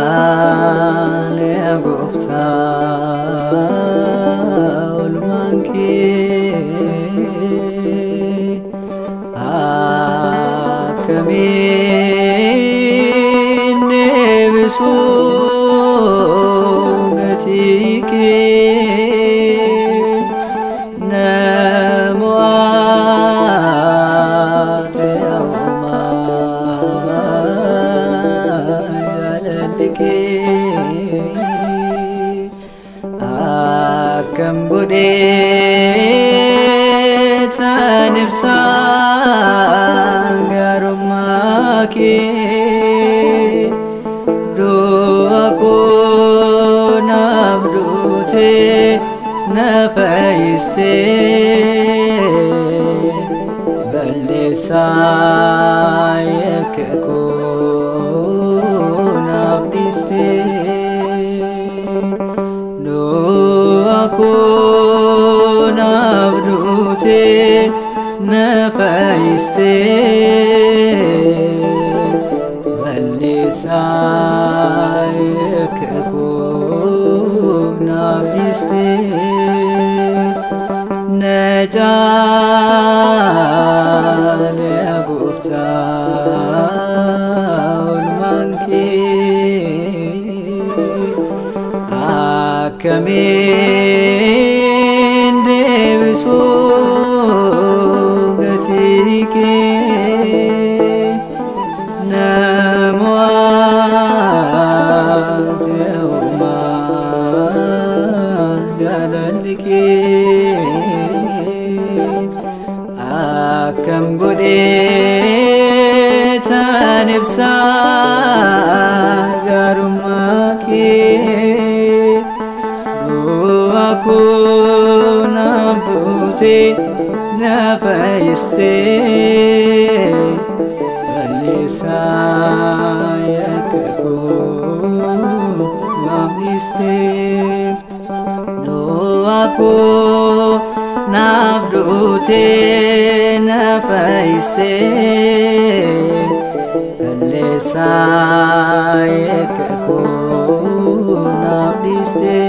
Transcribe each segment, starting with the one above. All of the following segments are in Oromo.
نجال يغفتاول مانكي آكمين نبسوغتيكي نموات يوما أكم بديت نفسا غرماكي دو أكون عبدوتي نفايستي بلسايك أكون عبديستي أكون عبدوتي نفايستي بلسايك أكون عبديستي نجال يغفتاول مانكي كمين بسوغتيكي نموات يوما جلالكي أكم قديت نفسا غرماكي أكون عبدوتي نفايستي بلسايك أكون عبديستي أكون عبدوتي نفايستي بلسايك أكون عبديستي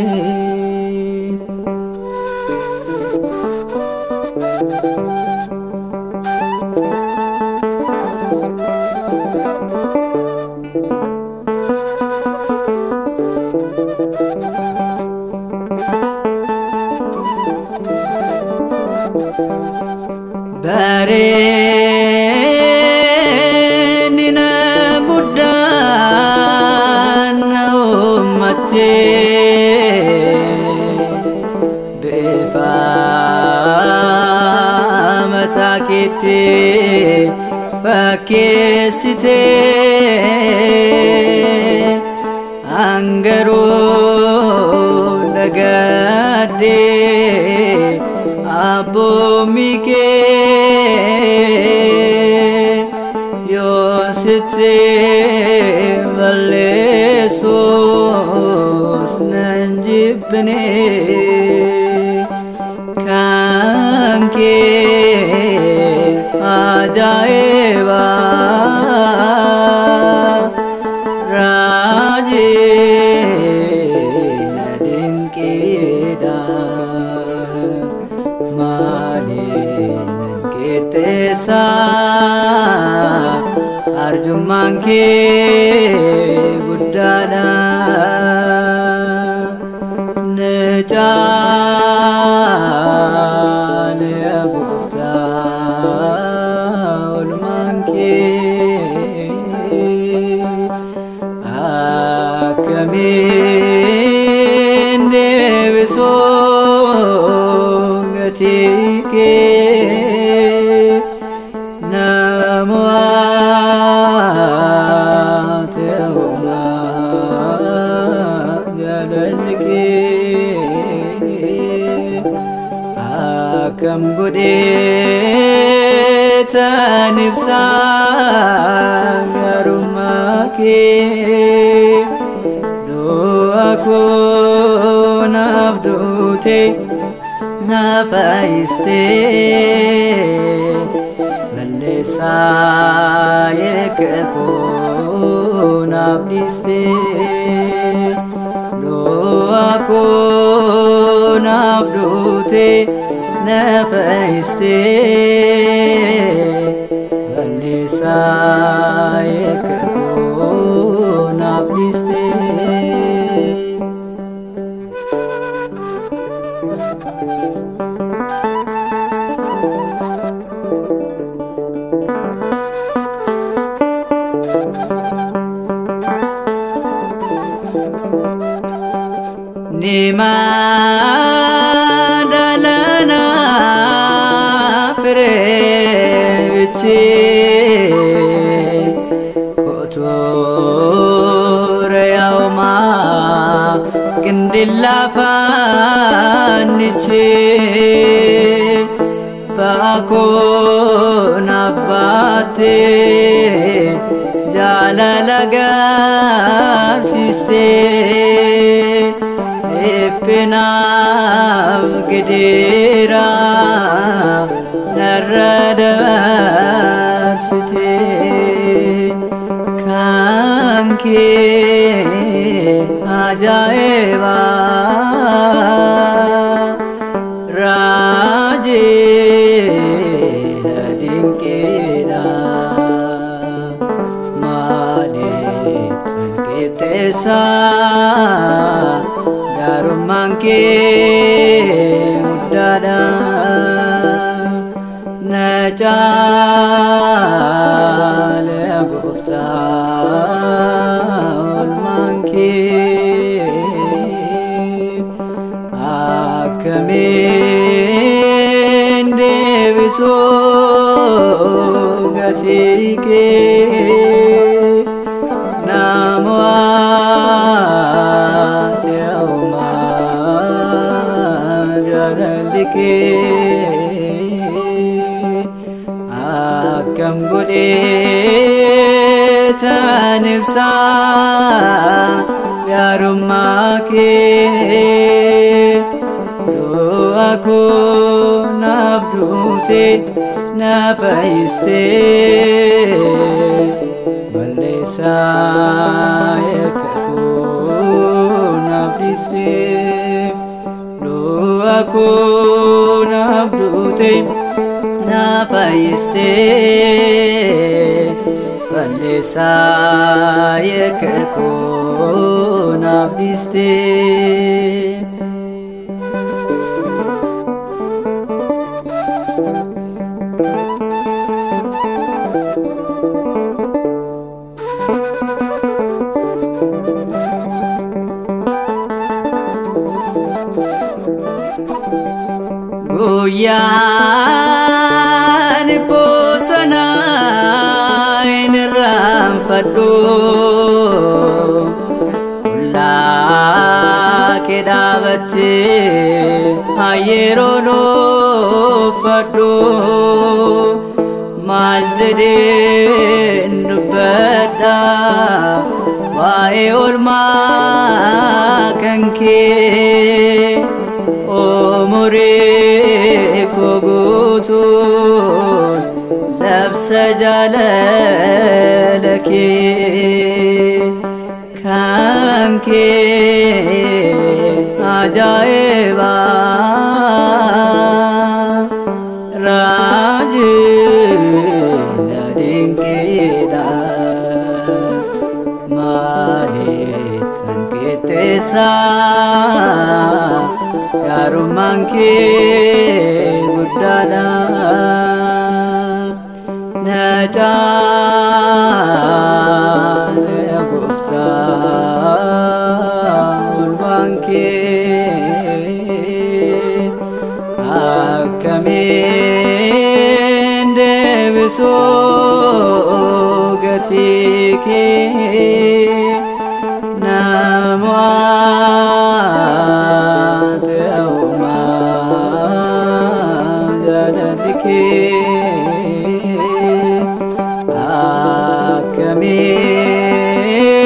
باريننا بدان أمتي بفامتاكتي فكيستي أنغرو لغادي أبو ميكي يوسيتي باليسوس ننجبني كانكي عجائبا راجي ندنكيدا مالين كتسا أرجمان كي قدادا نجال يغفتاول مانكي akkamiin deebisoo gatii kee nama ta'umaa jaalalli kee akkam godhee tan ibsaa garummaa kee du'a koo naaf duute na fayyistee balleessaa yakka koo naaf dhiistee du'a koo naaf duute na fayyistee balleessaa yakka koo naaf dhiistee. Nimadalana firevichi kotore yauma kindilla fanichi bako nabate jalalaga siste Epinam gedera narada site kanke ajaiba raje dinkera malet ketesa garummaan kee guddaadha na caale gooftaa oolmaan kee akkamiin deebisoo gatii kee nama akkam godhee tan ibsaa garummaa kee du'a koo naaf duute na fayyistee balleessaa yakka koo naaf dhiistee du'a koo naaf duute na fayyistee balleessaa yakka koo naaf dhiistee. Guyyaan bosona irraanfadhu qullaa kee dhaabattee yeroo nuuffadhu maal jedheen dubbadha waa'ee oolmaa kan kee umurii koo guutuun labsa jaalala kee kan kee ajaa'iba raajina dinqiidha maaliitan qixxeessaa garummaan kee guddaadha na caale gooftaa ulfaan kee akkamiin deebisuu gatii kee nama ta'umaa jaalalli kee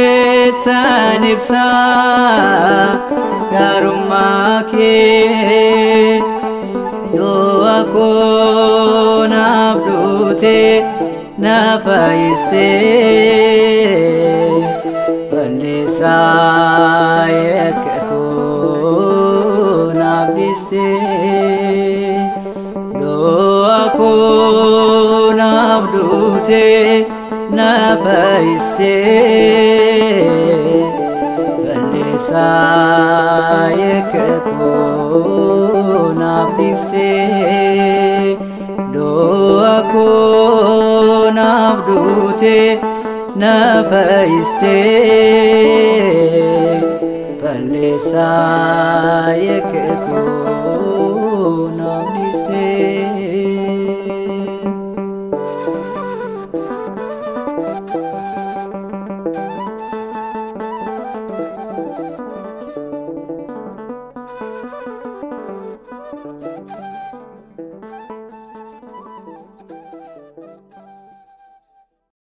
akkamiin ibsaa gaarummaa kee du'a koo naaf duutee na fayyistee balleessaa yakka koo naaf dhiistee du'a koo naaf duutee na fayyistee balleessaa yakka koo naaf dhiistee du'a koo naaf duutee na fayyistee balleessaa